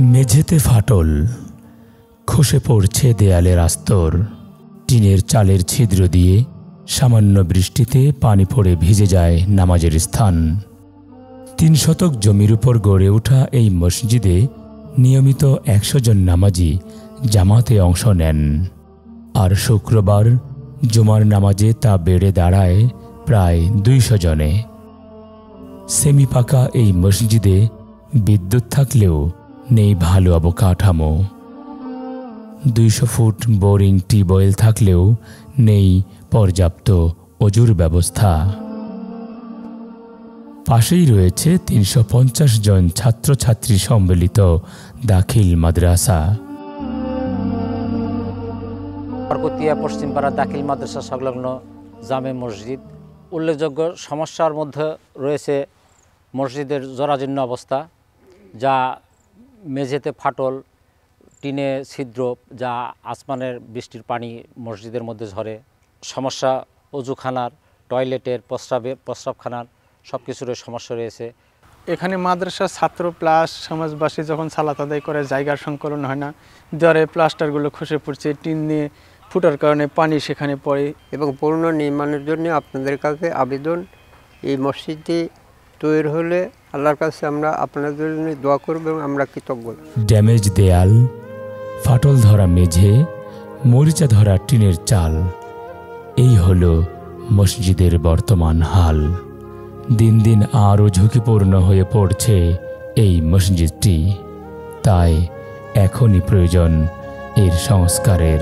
মেঝেতে ফাটল, খসে পড়ছে দেয়ালের আস্তর। টিনের চালের ছিদ্র দিয়ে সামান্য বৃষ্টিতে পানি পড়ে ভিজে যায় নামাজের স্থান। ৩ শতক জমির উপর গড়ে ওঠা এই মসজিদে নিয়মিত ১০০ জন নামাজি জামাতে অংশ নেন, আর শুক্রবার জুমার নামাজে তা বেড়ে দাঁড়ায় প্রায় ২০০ জনে। সেমি পাকা এই মসজিদে বিদ্যুৎ থাকলেও নেই ভালো অবকাঠামো। ২০০ ফুট বোরিং টিউবওয়েল থাকলেও নেই পর্যাপ্ত অজুর ব্যবস্থা। পাশেই রয়েছে ৩৫০ জন ছাত্রছাত্রী সম্মিলিত দাখিল মাদ্রাসা। বরকতিয়া পশ্চিমপাড়া দাখিল মাদ্রাসা সংলগ্ন জামে মসজিদ। উল্লেখযোগ্য সমস্যার মধ্যে রয়েছে মসজিদের জরাজীর্ণ অবস্থা, যা মেঝেতে ফাটল, টিনে ছিদ্র, যা আসমানের বৃষ্টির পানি মসজিদের মধ্যে ঝরে। সমস্যা অজুখানার, টয়লেটের, প্রস্রাবখানার সব কিছুর সমস্যা রয়েছে। এখানে মাদ্রাসার ছাত্র প্লাস সমাজবাসী যখন সালাত আদায় করে জায়গার সংকলন হয় না, দেওয়ারে প্লাস্টারগুলো খসে পড়ছে, টিন নিয়ে ফুটার কারণে পানি সেখানে পড়ে। এবং পূর্ণ নির্মাণের জন্য আপনাদের কাছে আবেদন, এই মসজিদটি তৈরি হলে আল্লাহর কাছে আমরা আপনাদের জন্য দোয়া করব এবং আমরা কৃতজ্ঞ। ড্যামেজ দেয়াল, ফাটল ধরা মেঝে, মরিচা ধরা টিনের চাল, এই হলো মসজিদের বর্তমান হাল। দিন দিন আরও ঝুঁকিপূর্ণ হয়ে পড়ছে এই মসজিদটি, তাই এখনই প্রয়োজন এর সংস্কারের।